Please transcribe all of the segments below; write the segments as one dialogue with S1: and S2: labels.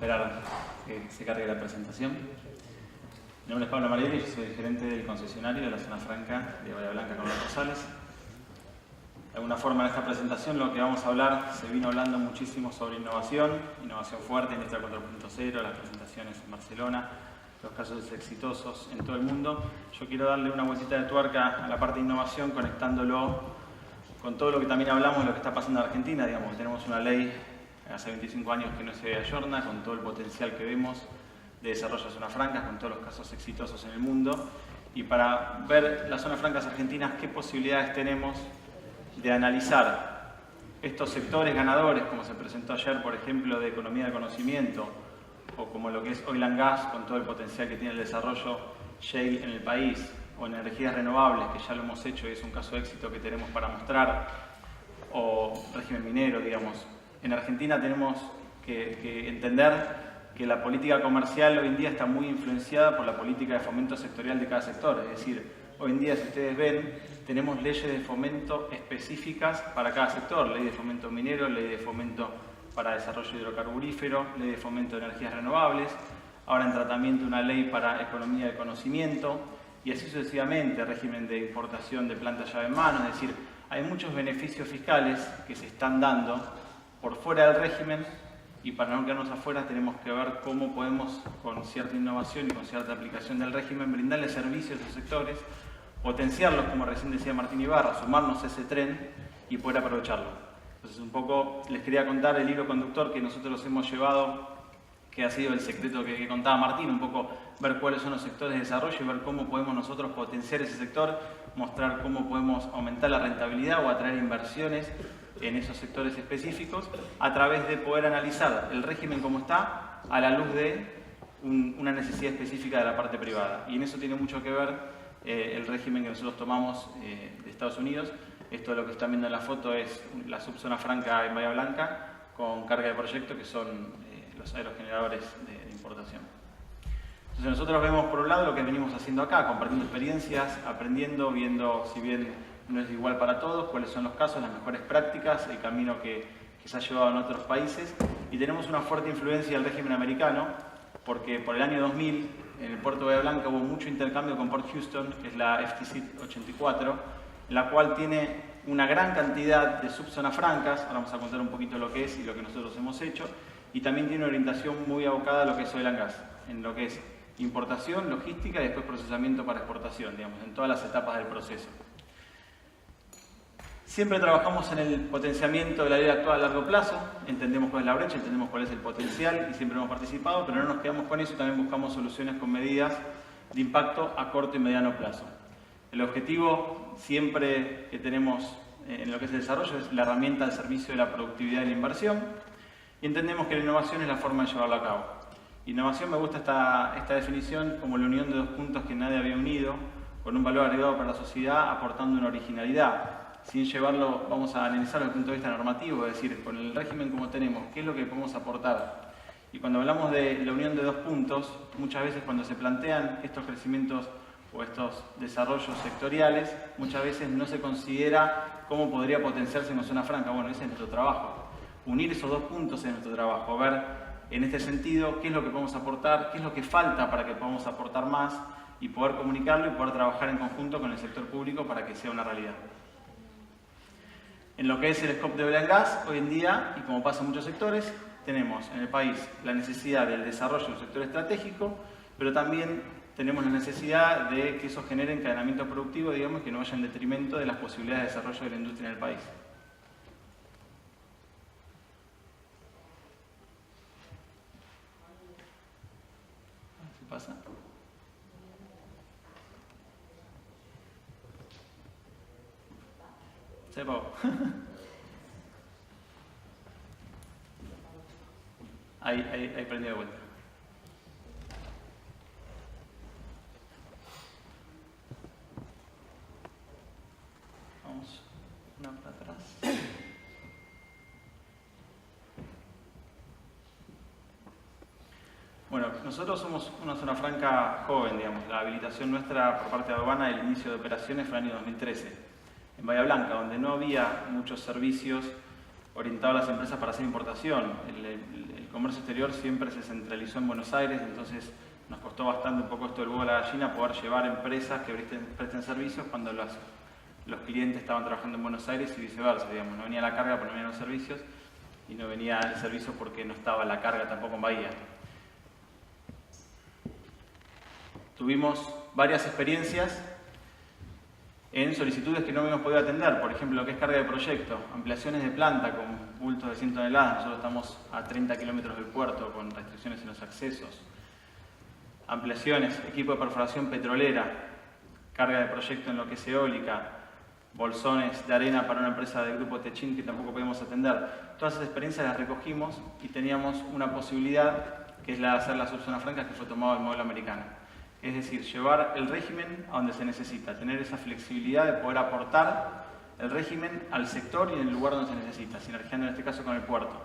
S1: esperar que se cargue la presentación. Mi nombre es Pablo Marielli, yo soy el gerente del concesionario de la zona franca de Bahía Blanca, Carlos Rosales. De alguna forma en esta presentación lo que vamos a hablar, se vino hablando muchísimo sobre innovación fuerte, Industria 4.0, las presentaciones en Barcelona, los casos exitosos en todo el mundo. Yo quiero darle una vueltita de tuerca a la parte de innovación, conectándolo con todo lo que también hablamos de lo que está pasando en Argentina. Digamos, tenemos una ley hace 25 años que no se ayorna, con todo el potencial que vemos de desarrollo de zonas francas, con todos los casos exitosos en el mundo. Y para ver las zonas francas argentinas, qué posibilidades tenemos de analizar estos sectores ganadores, como se presentó ayer, por ejemplo, de economía de conocimiento, o como lo que es oil and gas, con todo el potencial que tiene el desarrollo shale en el país, o energías renovables, que ya lo hemos hecho y es un caso de éxito que tenemos para mostrar, o régimen minero, digamos. En Argentina tenemos que entender que la política comercial hoy en día está muy influenciada por la política de fomento sectorial de cada sector. Es decir, hoy en día, si ustedes ven, tenemos leyes de fomento específicas para cada sector. Ley de fomento minero, ley de fomento para desarrollo hidrocarburífero, ley de fomento de energías renovables, ahora en tratamiento una ley para economía del conocimiento, y así sucesivamente, régimen de importación de plantas llave en mano. Es decir, hay muchos beneficios fiscales que se están dando por fuera del régimen, y para no quedarnos afuera tenemos que ver cómo podemos, con cierta innovación y con cierta aplicación del régimen, brindarle servicios a esos sectores, potenciarlos, como recién decía Martín Ibarra, sumarnos a ese tren y poder aprovecharlo. Entonces, un poco les quería contar el hilo conductor que nosotros hemos llevado, que ha sido el secreto que contaba Martín, un poco ver cuáles son los sectores de desarrollo y ver cómo podemos nosotros potenciar ese sector, mostrar cómo podemos aumentar la rentabilidad o atraer inversiones en esos sectores específicos, a través de poder analizar el régimen como está a la luz de una necesidad específica de la parte privada. Y en eso tiene mucho que ver el régimen que nosotros tomamos de Estados Unidos. Esto, lo que están viendo en la foto, es la subzona franca en Bahía Blanca con carga de proyecto, que son los aerogeneradores de importación. Entonces nosotros vemos por un lado lo que venimos haciendo acá, compartiendo experiencias, aprendiendo, viendo, si bien no es igual para todos, cuáles son los casos, las mejores prácticas, el camino que se ha llevado en otros países. Y tenemos una fuerte influencia del régimen americano, porque por el año 2000 en el puerto de Bahía Blanca hubo mucho intercambio con Port Houston, que es la FTC 84, la cual tiene una gran cantidad de subzonas francas. Ahora vamos a contar un poquito lo que es y lo que nosotros hemos hecho. Y también tiene una orientación muy abocada a lo que es oil and gas, en lo que es importación, logística y después procesamiento para exportación, digamos, en todas las etapas del proceso. Siempre trabajamos en el potenciamiento de la ley actual a largo plazo, entendemos cuál es la brecha, entendemos cuál es el potencial y siempre hemos participado, pero no nos quedamos con eso, también buscamos soluciones con medidas de impacto a corto y mediano plazo. El objetivo siempre que tenemos en lo que es el desarrollo es la herramienta al servicio de la productividad y la inversión, y entendemos que la innovación es la forma de llevarla a cabo. Innovación, me gusta esta definición como la unión de dos puntos que nadie había unido, con un valor agregado para la sociedad, aportando una originalidad. Sin llevarlo, vamos a analizarlo desde el punto de vista normativo, es decir, con el régimen como tenemos, ¿qué es lo que podemos aportar? Y cuando hablamos de la unión de dos puntos, muchas veces cuando se plantean estos crecimientos o estos desarrollos sectoriales, muchas veces no se considera cómo podría potenciarse una zona franca. Bueno, ese es nuestro trabajo. Unir esos dos puntos es nuestro trabajo, ver en este sentido qué es lo que podemos aportar, qué es lo que falta para que podamos aportar más y poder comunicarlo y poder trabajar en conjunto con el sector público para que sea una realidad. En lo que es el scope de oil and gas, hoy en día, y como pasa en muchos sectores, tenemos en el país la necesidad del desarrollo de un sector estratégico, pero también tenemos la necesidad de que eso genere encadenamiento productivo, digamos, que no vaya en detrimento de las posibilidades de desarrollo de la industria en el país. ¿Qué pasa? Se apagó. Ahí prendió de vuelta. Vamos una para atrás. Bueno, nosotros somos una zona franca joven, digamos. La habilitación nuestra por parte de aduana, el inicio de operaciones fue en el año 2013, en Bahía Blanca, donde no había muchos servicios orientados a las empresas para hacer importación. El comercio exterior siempre se centralizó en Buenos Aires, entonces nos costó bastante un poco esto del huevo a la gallina, poder llevar empresas que presten servicios cuando los clientes estaban trabajando en Buenos Aires y viceversa, digamos. No venía la carga porque no venían los servicios y no venía el servicio porque no estaba la carga tampoco en Bahía. Tuvimos varias experiencias en solicitudes que no habíamos podido atender, por ejemplo, lo que es carga de proyecto, ampliaciones de planta con bultos de 100 toneladas, nosotros estamos a 30 kilómetros del puerto con restricciones en los accesos, ampliaciones, equipo de perforación petrolera, carga de proyecto en lo que es eólica, bolsones de arena para una empresa del grupo Techin que tampoco podemos atender. Todas esas experiencias las recogimos y teníamos una posibilidad que es la de hacer la subzona franca que fue tomado del modelo americano. Es decir, llevar el régimen a donde se necesita, tener esa flexibilidad de poder aportar el régimen al sector y en el lugar donde se necesita, sinergiando en este caso con el puerto.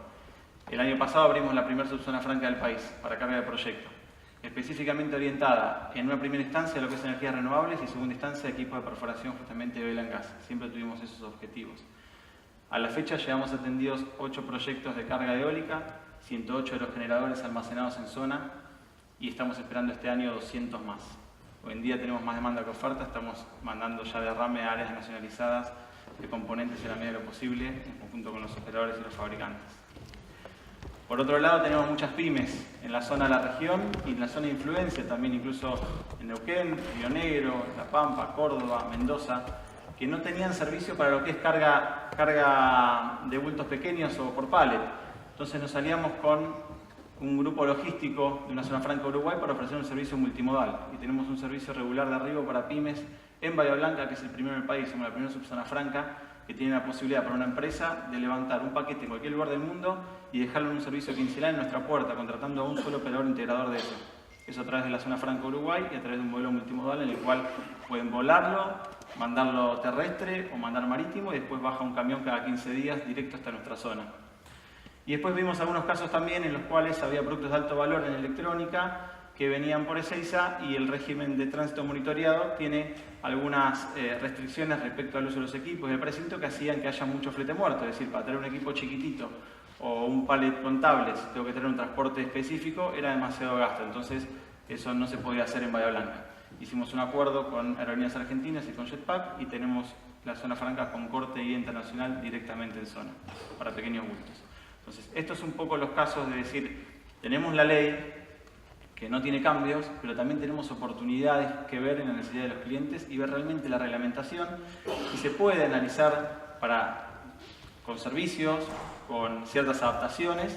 S1: El año pasado abrimos la primera subzona franca del país para carga de proyecto, específicamente orientada en una primera instancia a lo que es energías renovables y segunda instancia equipos de perforación justamente de oil and gas. Siempre tuvimos esos objetivos. A la fecha llevamos atendidos 8 proyectos de carga eólica, 108 aerogeneradores almacenados en zona, y estamos esperando este año 200 más. Hoy en día tenemos más demanda que oferta, estamos mandando ya derrame a áreas nacionalizadas de componentes en la medida de lo posible, en conjunto con los operadores y los fabricantes. Por otro lado, tenemos muchas pymes en la zona de la región y en la zona de influencia, también incluso en Neuquén, Río Negro, La Pampa, Córdoba, Mendoza, que no tenían servicio para lo que es carga de bultos pequeños o por pallet. Entonces nos salíamos con un grupo logístico de una zona franca Uruguay para ofrecer un servicio multimodal. Y tenemos un servicio regular de arribo para pymes en Bahía Blanca, que es el primero en el país, somos la primera subzona franca, que tiene la posibilidad para una empresa de levantar un paquete en cualquier lugar del mundo y dejarlo en un servicio quincenal en nuestra puerta, contratando a un solo operador integrador de eso. Eso a través de la zona franca Uruguay y a través de un modelo multimodal en el cual pueden volarlo, mandarlo terrestre o mandar marítimo y después baja un camión cada 15 días directo hasta nuestra zona. Y después vimos algunos casos también en los cuales había productos de alto valor en electrónica que venían por Ezeiza y el régimen de tránsito monitoreado tiene algunas restricciones respecto al uso de los equipos y el precinto que hacían que haya mucho flete muerto, es decir, para tener un equipo chiquitito o un pallet con tablets, tengo que tener un transporte específico, era demasiado gasto, entonces eso no se podía hacer en Bahía Blanca. Hicimos un acuerdo con Aerolíneas Argentinas y con Jetpack y tenemos la zona franca con corte y internacional directamente en zona, para pequeños bultos. Entonces, estos son un poco los casos de decir, tenemos la ley que no tiene cambios, pero también tenemos oportunidades que ver en la necesidad de los clientes y ver realmente la reglamentación y se puede analizar con servicios, con ciertas adaptaciones,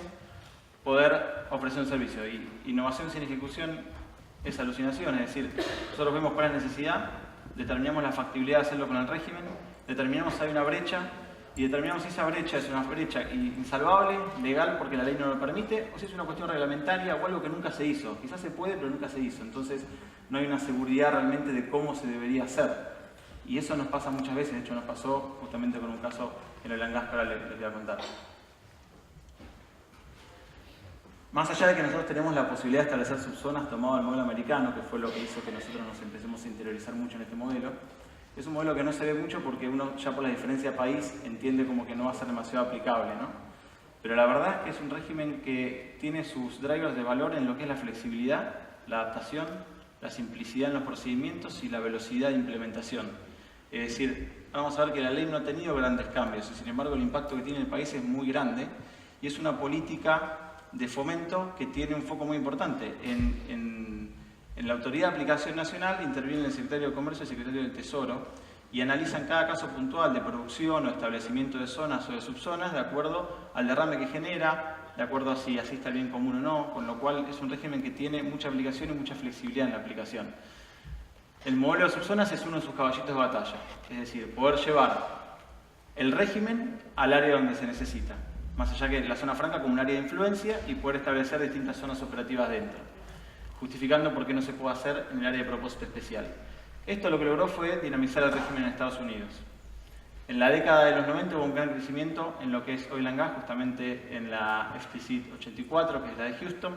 S1: poder ofrecer un servicio. Y innovación sin ejecución es alucinación, es decir, nosotros vemos cuál es la necesidad, determinamos la factibilidad de hacerlo con el régimen, determinamos si hay una brecha, y determinamos si esa brecha es una brecha insalvable, legal, porque la ley no lo permite, o si es una cuestión reglamentaria o algo que nunca se hizo. Quizás se puede, pero nunca se hizo. Entonces, no hay una seguridad realmente de cómo se debería hacer. Y eso nos pasa muchas veces. De hecho, nos pasó justamente con un caso en el Langas que ahora les voy a contar. Más allá de que nosotros tenemos la posibilidad de establecer subzonas tomado del modelo americano, que fue lo que hizo que nosotros nos empecemos a interiorizar mucho en este modelo, es un modelo que no se ve mucho porque uno ya por la diferencia de país entiende como que no va a ser demasiado aplicable, ¿no? Pero la verdad es que es un régimen que tiene sus drivers de valor en lo que es la flexibilidad, la adaptación, la simplicidad en los procedimientos y la velocidad de implementación. Es decir, vamos a ver que la ley no ha tenido grandes cambios y sin embargo el impacto que tiene en el país es muy grande y es una política de fomento que tiene un foco muy importante. En la Autoridad de Aplicación Nacional interviene el Secretario de Comercio y el Secretario del Tesoro y analizan cada caso puntual de producción o establecimiento de zonas o de subzonas de acuerdo al derrame que genera, de acuerdo a si asista el bien común o no, con lo cual es un régimen que tiene mucha aplicación y mucha flexibilidad en la aplicación. El modelo de subzonas es uno de sus caballitos de batalla, es decir, poder llevar el régimen al área donde se necesita, más allá que la zona franca como un área de influencia y poder establecer distintas zonas operativas dentro, justificando por qué no se puede hacer en el área de propósito especial. Esto lo que logró fue dinamizar el régimen en Estados Unidos. En la década de los 90 hubo un gran crecimiento en lo que es oil and gas, justamente en la FTC 84, que es la de Houston.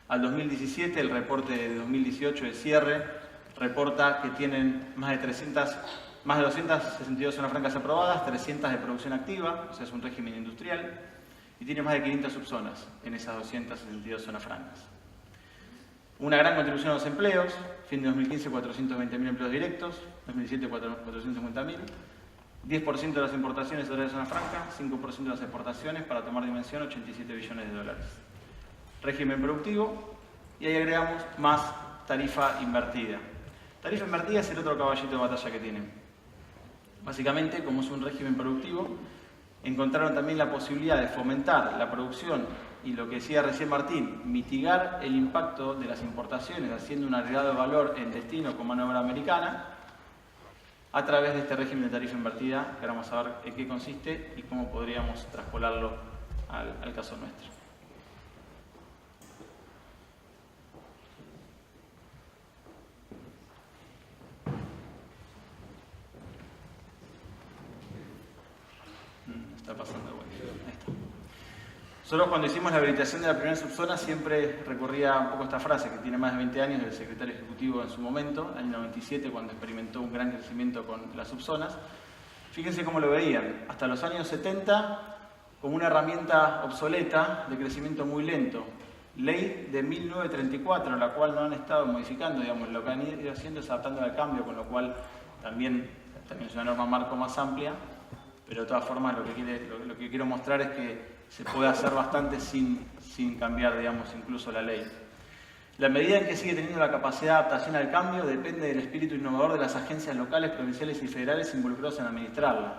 S1: Al 2017, el reporte de 2018 de cierre reporta que tienen más de 262 zonas francas aprobadas, 300 de producción activa, o sea, es un régimen industrial. y tiene más de 500 subzonas en esas 262 zonas francas. Una gran contribución a los empleos, fin de 2015 420.000 empleos directos, 2017 450.000, 10% de las importaciones de la zona franca, 5% de las exportaciones, para tomar dimensión 87 billones de dólares. Régimen productivo, y ahí agregamos más tarifa invertida. Tarifa invertida es el otro caballito de batalla que tienen. Básicamente, como es un régimen productivo, encontraron también la posibilidad de fomentar la producción y, lo que decía recién Martín, mitigar el impacto de las importaciones haciendo un agregado de valor en destino con mano de obra americana a través de este régimen de tarifa invertida, que ahora vamos a ver en qué consiste y cómo podríamos traspolarlo al caso nuestro. Está pasando bueno. Ahí está. Nosotros, cuando hicimos la habilitación de la primera subzona, siempre recurría un poco a esta frase que tiene más de 20 años del secretario ejecutivo en su momento, en el año 97, cuando experimentó un gran crecimiento con las subzonas. Fíjense cómo lo veían, hasta los años 70 como una herramienta obsoleta de crecimiento muy lento. Ley de 1934, la cual no han estado modificando, digamos, lo que han ido haciendo es adaptando al cambio, con lo cual también es una norma marco más amplia, pero de todas formas lo que quiero mostrar es que se puede hacer bastante sin cambiar, digamos, incluso la ley. La medida en que sigue teniendo la capacidad de adaptación al cambio depende del espíritu innovador de las agencias locales, provinciales y federales involucrados en administrarla.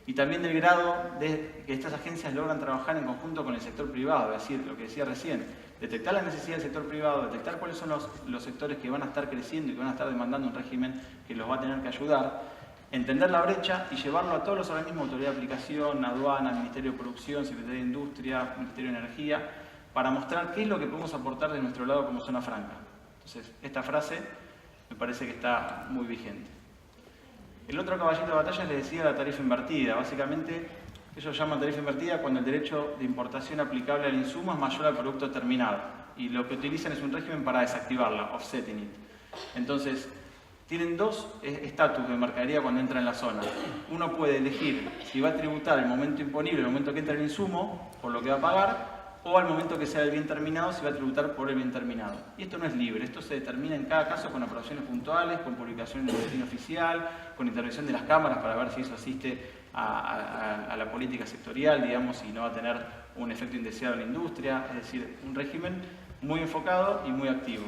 S1: Y también del grado de que estas agencias logran trabajar en conjunto con el sector privado, es decir, lo que decía recién, detectar las necesidades del sector privado, detectar cuáles son los sectores que van a estar creciendo y que van a estar demandando un régimen que los va a tener que ayudar, entender la brecha y llevarlo a todos los organismos, Autoridad de Aplicación, Aduana, Ministerio de Producción, Secretaría de Industria, Ministerio de Energía, para mostrar qué es lo que podemos aportar de nuestro lado como zona franca. Entonces, esta frase me parece que está muy vigente. El otro caballito de batalla les decía la tarifa invertida. Básicamente, ellos llaman tarifa invertida cuando el derecho de importación aplicable al insumo es mayor al producto terminado. Y lo que utilizan es un régimen para desactivarla, offsetting it. Entonces, tienen dos estatus de mercadería cuando entra en la zona. Uno puede elegir si va a tributar el momento imponible, el momento que entra el insumo, por lo que va a pagar, o al momento que sea el bien terminado, si va a tributar por el bien terminado. Y esto no es libre, esto se determina en cada caso con aprobaciones puntuales, con publicación en el boletín oficial, con intervención de las cámaras para ver si eso asiste a la política sectorial, digamos, y no va a tener un efecto indeseado en la industria. Es decir, un régimen muy enfocado y muy activo.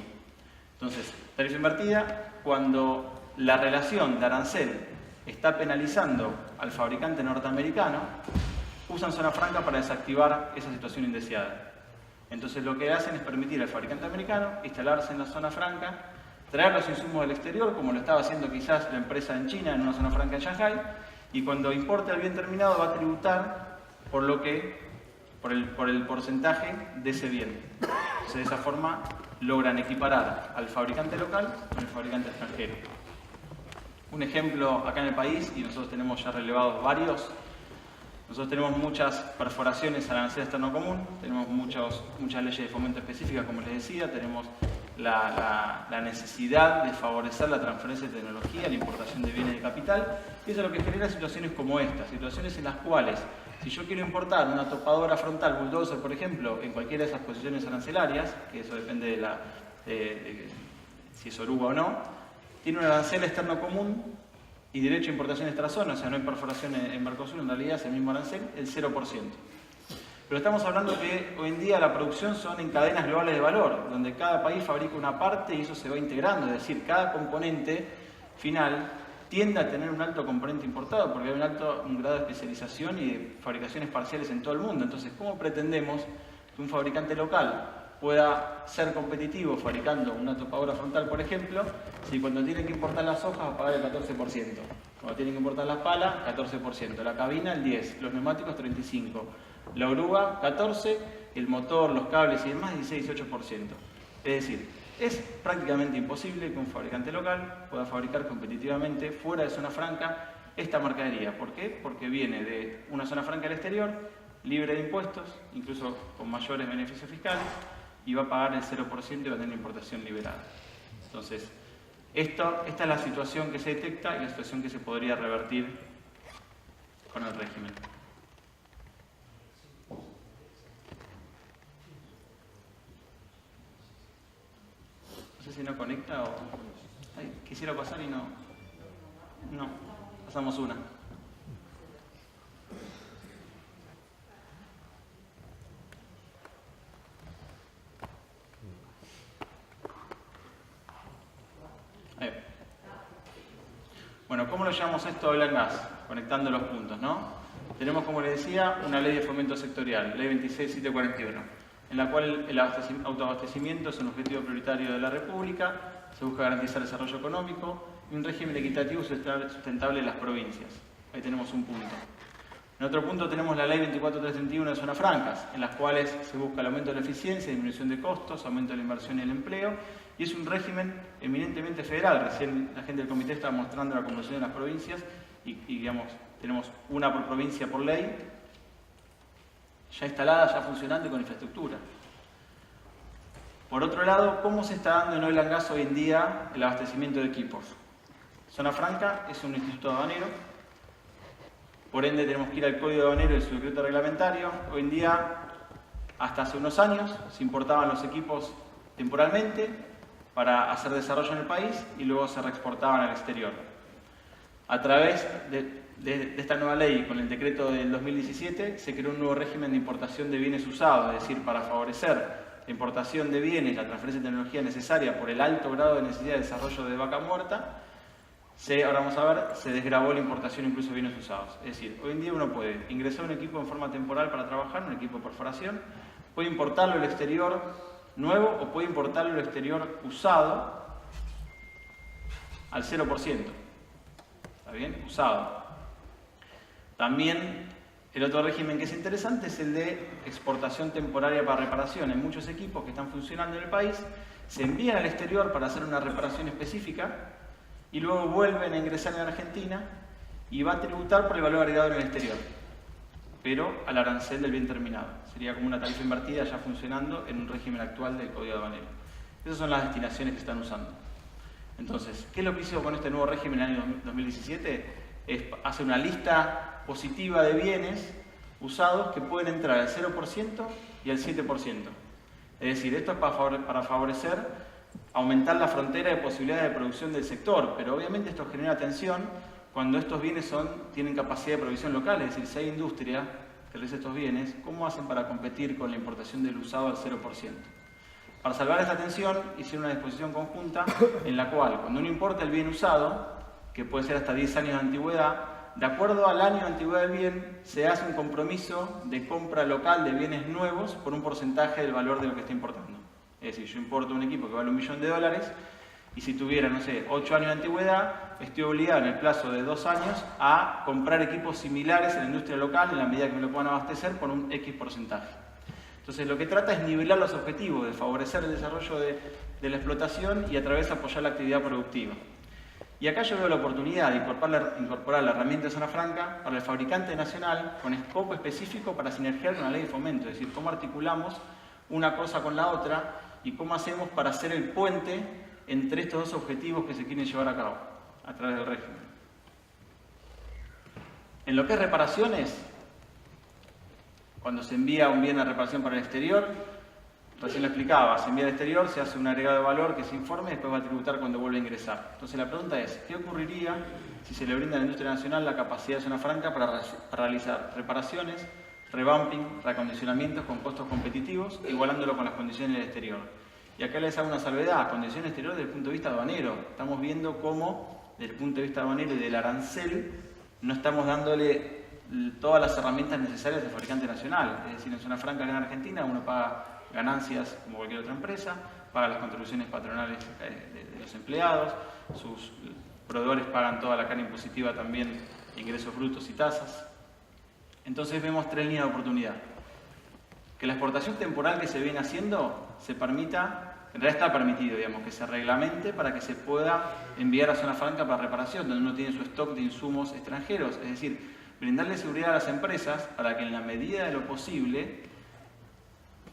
S1: Entonces, tarifa invertida, cuando la relación de arancel está penalizando al fabricante norteamericano, usan zona franca para desactivar esa situación indeseada. Entonces lo que hacen es permitir al fabricante americano instalarse en la zona franca, traer los insumos del exterior, como lo estaba haciendo quizás la empresa en China, en una zona franca en Shanghai, y cuando importe el bien terminado va a tributar por el porcentaje de ese bien. Entonces de esa forma logran equiparar al fabricante local con el fabricante extranjero. Un ejemplo acá en el país, y nosotros tenemos ya relevados varios. Nosotros tenemos muchas perforaciones al arancel externo común, tenemos muchas leyes de fomento específicas, como les decía, tenemos la necesidad de favorecer la transferencia de tecnología, la importación de bienes de capital, y eso es lo que genera situaciones como estas, situaciones en las cuales, si yo quiero importar una topadora frontal bulldozer, por ejemplo, en cualquiera de esas posiciones arancelarias, que eso depende de si es oruga o no, tiene un arancel externo común y derecho a importación extrazona, o sea, no hay perforación en Mercosur, en realidad es el mismo arancel, el 0%. Pero estamos hablando que hoy en día la producción son en cadenas globales de valor, donde cada país fabrica una parte y eso se va integrando, es decir, cada componente final tiende a tener un alto componente importado, porque hay un grado de especialización y de fabricaciones parciales en todo el mundo. Entonces, ¿cómo pretendemos que un fabricante local pueda ser competitivo fabricando una topadora frontal, por ejemplo, si cuando tienen que importar las hojas va a pagar el 14%, cuando tienen que importar las palas, 14%, la cabina el 10%, los neumáticos 35%, la oruga 14%, el motor, los cables y demás 16-18%. Es decir, es prácticamente imposible que un fabricante local pueda fabricar competitivamente fuera de zona franca esta mercadería. ¿Por qué? Porque viene de una zona franca al exterior, libre de impuestos, incluso con mayores beneficios fiscales, y va a pagar el 0% y va a tener importación liberada. Entonces, esta es la situación que se detecta y la situación que se podría revertir con el régimen. sé si no conecta o... Ay, quisiera pasar y no. No, pasamos una. Bueno, ¿cómo lo llamamos esto a Oil and Gas? Conectando los puntos, ¿no? Tenemos, como les decía, una ley de fomento sectorial, ley 26741, en la cual el autoabastecimiento es un objetivo prioritario de la República, se busca garantizar el desarrollo económico y un régimen equitativo y sustentable en las provincias. Ahí tenemos un punto. En otro punto tenemos la ley 24331 de zonas francas, en las cuales se busca el aumento de la eficiencia, disminución de costos, aumento de la inversión y el empleo, y es un régimen eminentemente federal. Recién la gente del comité estaba mostrando la conversión de las provincias y digamos, tenemos una por provincia por ley, ya instalada, ya funcionando y con infraestructura. Por otro lado, ¿cómo se está dando en Oil and Gas hoy en día el abastecimiento de equipos? Zona Franca es un instituto aduanero, por ende tenemos que ir al Código Aduanero y su decreto reglamentario. Hoy en día, hasta hace unos años, se importaban los equipos temporalmente para hacer desarrollo en el país y luego se reexportaban al exterior. A través de esta nueva ley, con el decreto del 2017, se creó un nuevo régimen de importación de bienes usados, es decir, para favorecer la importación de bienes, la transferencia de tecnología necesaria por el alto grado de necesidad de desarrollo de vaca muerta. Ahora vamos a ver, se desgravó la importación incluso de bienes usados. Es decir, hoy en día uno puede ingresar un equipo en forma temporal para trabajar, un equipo de perforación, puede importarlo al exterior nuevo o puede importarlo al exterior usado al 0%. ¿Está bien? Usado. También el otro régimen que es interesante es el de exportación temporaria para reparación. Hay muchos equipos que están funcionando en el país, se envían al exterior para hacer una reparación específica y luego vuelven a ingresar en Argentina y va a tributar por el valor agregado en el exterior, pero al arancel del bien terminado. Sería como una tarifa invertida ya funcionando en un régimen actual del Código Aduanero. Esas son las destinaciones que están usando. Entonces, ¿qué es lo que hizo con este nuevo régimen en el año 2017? Hace una lista positiva de bienes usados que pueden entrar al 0% y al 7%. Es decir, esto es para favorecer aumentar la frontera de posibilidades de producción del sector, pero obviamente esto genera tensión cuando estos bienes tienen capacidad de provisión local, es decir, si hay industria que realiza estos bienes, ¿cómo hacen para competir con la importación del usado al 0%? Para salvar esta tensión, hicieron una disposición conjunta en la cual, cuando uno importa el bien usado, que puede ser hasta 10 años de antigüedad, de acuerdo al año de antigüedad del bien, se hace un compromiso de compra local de bienes nuevos por un porcentaje del valor de lo que está importando. Es decir, yo importo un equipo que vale $1 millón y si tuviera, no sé, 8 años de antigüedad, estoy obligado en el plazo de 2 años a comprar equipos similares en la industria local en la medida que me lo puedan abastecer por un X porcentaje. Entonces lo que trata es nivelar los objetivos, de favorecer el desarrollo de la explotación y a través apoyar la actividad productiva. Y acá yo veo la oportunidad de incorporar la herramienta de zona franca para el fabricante nacional con escopo específico para sinergiar con la ley de fomento, es decir, cómo articulamos una cosa con la otra y cómo hacemos para hacer el puente entre estos dos objetivos que se quieren llevar a cabo a través del régimen. En lo que es reparaciones, cuando se envía un bien a reparación para el exterior, recién lo explicaba, se envía al exterior, se hace un agregado de valor que se informe y después va a tributar cuando vuelve a ingresar. Entonces la pregunta es, ¿qué ocurriría si se le brinda a la industria nacional la capacidad de zona franca para realizar reparaciones, revamping, reacondicionamientos con costos competitivos, igualándolo con las condiciones del exterior? Y acá les hago una salvedad, condiciones exterior desde el punto de vista aduanero. Estamos viendo cómo, desde el punto de vista aduanero y del arancel, no estamos dándole todas las herramientas necesarias al fabricante nacional. Es decir, en zona franca acá en Argentina uno paga ganancias como cualquier otra empresa, paga las contribuciones patronales de los empleados, sus proveedores pagan toda la carga impositiva también, ingresos brutos y tasas. Entonces vemos 3 líneas de oportunidad. Que la exportación temporal que se viene haciendo se permita, en realidad está permitido, digamos, que se reglamente para que se pueda enviar a zona franca para reparación, donde uno tiene su stock de insumos extranjeros, es decir, brindarle seguridad a las empresas para que en la medida de lo posible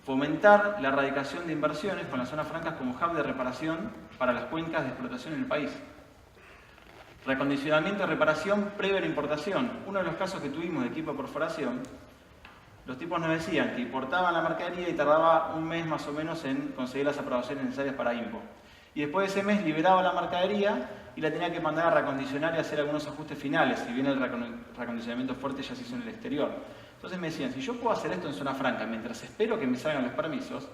S1: fomentar la erradicación de inversiones con las zonas francas como hub de reparación para las cuencas de explotación en el país. Reacondicionamiento y reparación previa a la importación. Uno de los casos que tuvimos de equipo de perforación, los tipos nos decían que importaban la mercadería y tardaba un mes más o menos en conseguir las aprobaciones necesarias para IMPO. y después de ese mes liberaba la mercadería y la tenía que mandar a reacondicionar y hacer algunos ajustes finales, si bien el reacondicionamiento fuerte ya se hizo en el exterior. Entonces me decían, si yo puedo hacer esto en zona franca mientras espero que me salgan los permisos,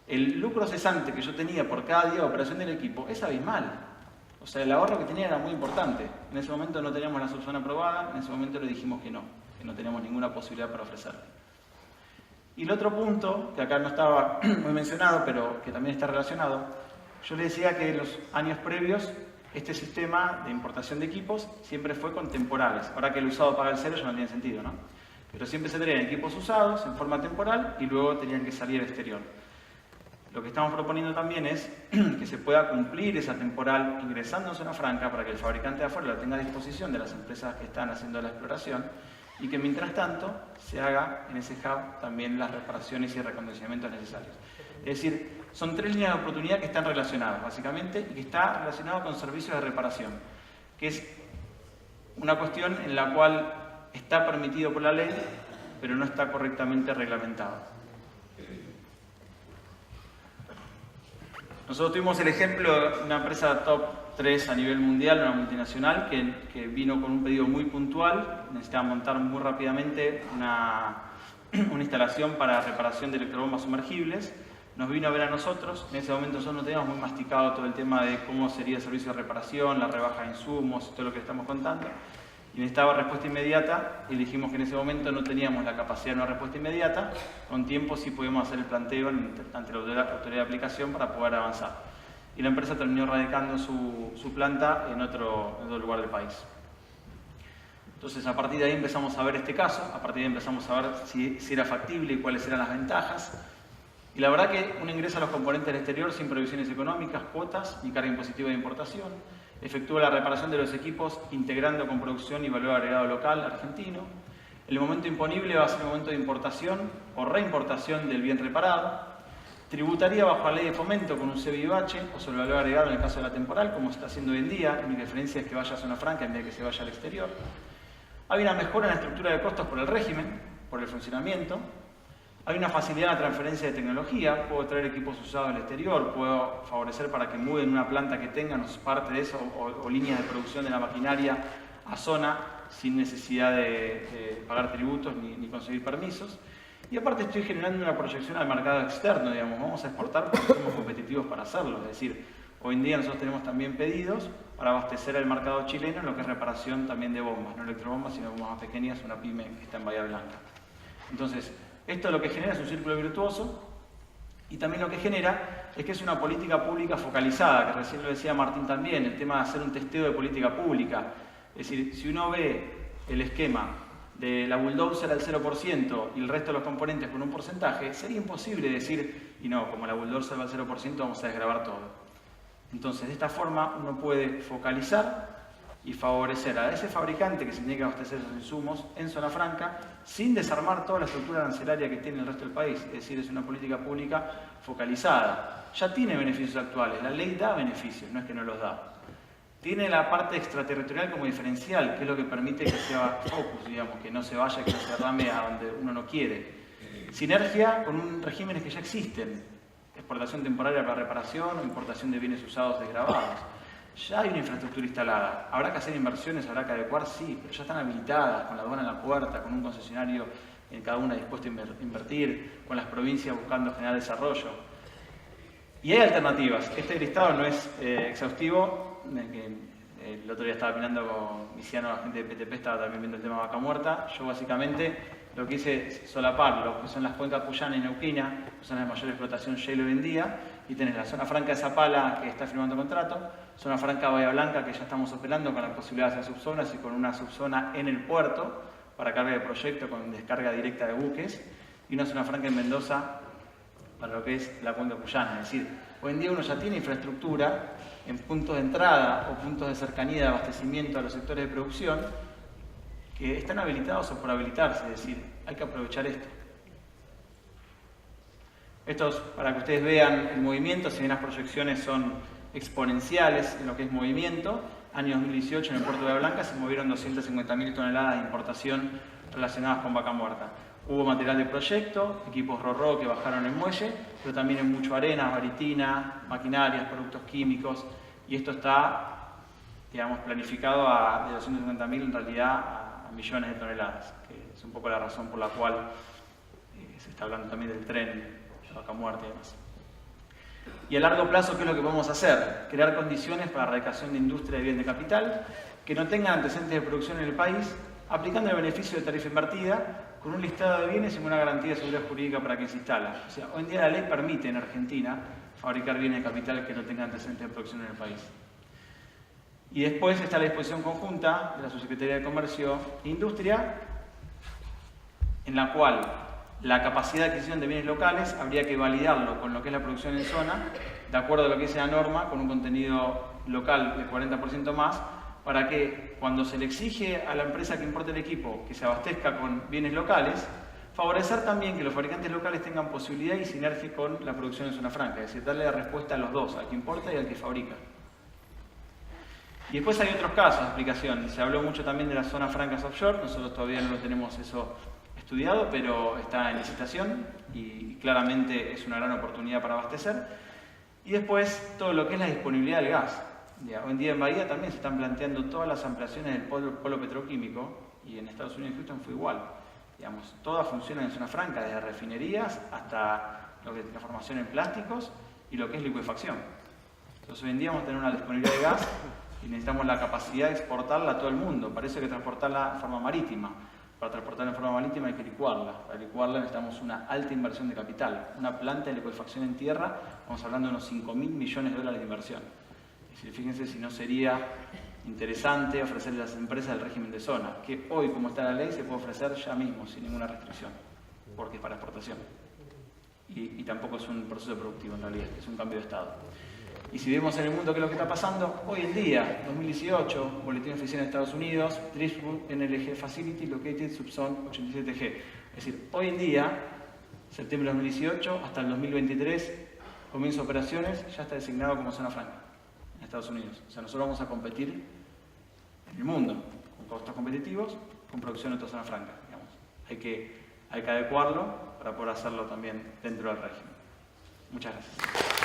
S1: el lucro cesante que yo tenía por cada día de operación del equipo es abismal. O sea, el ahorro que tenía era muy importante. En ese momento no teníamos la subzona aprobada, en ese momento le dijimos que no teníamos ninguna posibilidad para ofrecerle. Y el otro punto, que acá no estaba muy mencionado, pero que también está relacionado, yo le decía que en los años previos este sistema de importación de equipos siempre fue con temporales. Ahora que el usado paga el cero ya no tiene sentido, ¿no? Pero siempre se traían equipos usados en forma temporal y luego tenían que salir al exterior. Lo que estamos proponiendo también es que se pueda cumplir esa temporal ingresando en zona franca para que el fabricante de afuera la tenga a disposición de las empresas que están haciendo la exploración y que mientras tanto se haga en ese hub también las reparaciones y reacondicionamientos necesarios. Es decir, son 3 líneas de oportunidad que están relacionadas básicamente y que está relacionado con servicios de reparación, que es una cuestión en la cual está permitido por la ley, pero no está correctamente reglamentado. Nosotros tuvimos el ejemplo de una empresa top 3 a nivel mundial, una multinacional, que vino con un pedido muy puntual, necesitaba montar muy rápidamente una instalación para reparación de electrobombas sumergibles. Nos vino a ver a nosotros, en ese momento nosotros no teníamos muy masticado todo el tema de cómo sería el servicio de reparación, la rebaja de insumos, todo lo que estamos contando. Y necesitaba respuesta inmediata y dijimos que en ese momento no teníamos la capacidad de una respuesta inmediata, con tiempo sí podíamos hacer el planteo ante la autoridad de aplicación para poder avanzar. Y la empresa terminó radicando su planta en otro lugar del país. Entonces a partir de ahí empezamos a ver este caso, a partir de ahí empezamos a ver si era factible y cuáles eran las ventajas. Y la verdad que uno ingresa a los componentes del exterior sin previsiones económicas, cuotas ni carga impositiva de importación. Efectúa la reparación de los equipos integrando con producción y valor agregado local argentino. El momento imponible va a ser el momento de importación o reimportación del bien reparado. Tributaría bajo la ley de fomento con un CBIH o sobre valor agregado en el caso de la temporal, como se está haciendo hoy en día. La única diferencia es que vaya a zona franca en vez de que se vaya al exterior. Hay una mejora en la estructura de costos por el régimen, por el funcionamiento. Hay una facilidad en la transferencia de tecnología, puedo traer equipos usados del exterior, puedo favorecer para que muden una planta que tengan parte de eso o líneas de producción de la maquinaria a zona sin necesidad de pagar tributos ni conseguir permisos. Y aparte estoy generando una proyección al mercado externo, digamos, vamos a exportar porque somos competitivos para hacerlo. Es decir, hoy en día nosotros tenemos también pedidos para abastecer el mercado chileno en lo que es reparación también de bombas, no electrobombas, sino bombas más pequeñas, una pyme que está en Bahía Blanca. Entonces, esto lo que genera es un círculo virtuoso y también lo que genera es que es una política pública focalizada, que recién lo decía Martín también, el tema de hacer un testeo de política pública. Es decir, si uno ve el esquema de la bulldozer al 0% y el resto de los componentes con un porcentaje, sería imposible decir, y no, como la bulldozer va al 0%, vamos a desgravar todo. Entonces, de esta forma uno puede focalizar y favorecer a ese fabricante que se tiene que abastecer esos insumos en zona franca sin desarmar toda la estructura arancelaria que tiene el resto del país. Es decir, es una política pública focalizada. Ya tiene beneficios actuales, la ley da beneficios, no es que no los da. Tiene la parte extraterritorial como diferencial, que es lo que permite que sea focus, digamos, que no se vaya, que no se derrame a donde uno no quiere. Sinergia con regímenes que ya existen, exportación temporaria para reparación o importación de bienes usados desgravados. Ya hay una infraestructura instalada. ¿Habrá que hacer inversiones? ¿Habrá que adecuar? Sí, pero ya están habilitadas, con la aduana en la puerta, con un concesionario en cada una dispuesto a invertir, con las provincias buscando generar desarrollo. Y hay alternativas. Este listado no es exhaustivo. El otro día estaba opinando con Viciano, la gente de PTP estaba también viendo el tema de Vaca Muerta. Yo básicamente lo que hice es solapar lo que son las cuencas Puyana y Neuquina, que son las de mayor explotación shale hoy en día, y tenés la zona franca de Zapala, que está firmando contrato, zona franca de Bahía Blanca, que ya estamos operando con la posibilidad de hacer subzonas y con una subzona en el puerto para carga de proyecto con descarga directa de buques, y una zona franca en Mendoza para lo que es la cuenca Puyana. Es decir, hoy en día uno ya tiene infraestructura en puntos de entrada o puntos de cercanía de abastecimiento a los sectores de producción que están habilitados o por habilitarse, es decir, hay que aprovechar esto. Esto es para que ustedes vean el movimiento, si bien las proyecciones son exponenciales en lo que es movimiento. Año 2018 en el puerto de Bahía Blanca se movieron 250.000 toneladas de importación relacionadas con vaca muerta. Hubo material de proyecto, equipos RoRo que bajaron el muelle, pero también hay mucho arena, baritina, maquinarias, productos químicos, y esto está, digamos, planificado de 250.000 en realidad a millones de toneladas, que es un poco la razón por la cual se está hablando también del tren, la vaca muerta y demás. Y a largo plazo, ¿qué es lo que podemos hacer? Crear condiciones para la erradicación de industria de bien de capital que no tengan antecedentes de producción en el país, aplicando el beneficio de tarifa invertida, con un listado de bienes y con una garantía de seguridad jurídica para quien se instala. O sea, hoy en día la ley permite en Argentina fabricar bienes de capital que no tengan antecedentes de producción en el país. Y después está la disposición conjunta de la Subsecretaría de Comercio e Industria, en la cual la capacidad de adquisición de bienes locales habría que validarlo con lo que es la producción en zona, de acuerdo a lo que dice la norma, con un contenido local del 40% más, para que cuando se le exige a la empresa que importe el equipo que se abastezca con bienes locales, favorecer también que los fabricantes locales tengan posibilidad y sinergia con la producción en zona franca, es decir, darle la respuesta a los dos, al que importa y al que fabrica. Y después hay otros casos de aplicación. Se habló mucho también de las zonas francas offshore, nosotros todavía no lo tenemos eso estudiado, pero está en licitación y claramente es una gran oportunidad para abastecer. Y después todo lo que es la disponibilidad del gas. Hoy en día en Bahía también se están planteando todas las ampliaciones del polo petroquímico y en Estados Unidos y Houston fue igual. Digamos, todas funcionan en zona franca, desde refinerías hasta lo que es la formación en plásticos y lo que es liquefacción. Entonces hoy en día vamos a tener una disponibilidad de gas y necesitamos la capacidad de exportarla a todo el mundo. Para eso hay que transportarla de forma marítima. Para transportarla en forma marítima hay que licuarla. Para licuarla necesitamos una alta inversión de capital. Una planta de liquefacción en tierra, estamos hablando de unos 5.000 millones de dólares de inversión. Es decir, fíjense si no sería interesante ofrecerle a las empresas el régimen de zona, que hoy, como está la ley, se puede ofrecer ya mismo, sin ninguna restricción, porque es para exportación. Y tampoco es un proceso productivo en realidad, es un cambio de estado. Y si vemos en el mundo qué es lo que está pasando, hoy en día, 2018, Boletín Oficial de Estados Unidos, Driftwood NLG Facility Located Subzone 87G. Es decir, hoy en día, septiembre de 2018 hasta el 2023, comienzo de operaciones, ya está designado como zona franca en Estados Unidos. O sea, nosotros vamos a competir en el mundo con costos competitivos, con producción en otra zona franca. Digamos. Hay que adecuarlo para poder hacerlo también dentro del régimen. Muchas gracias.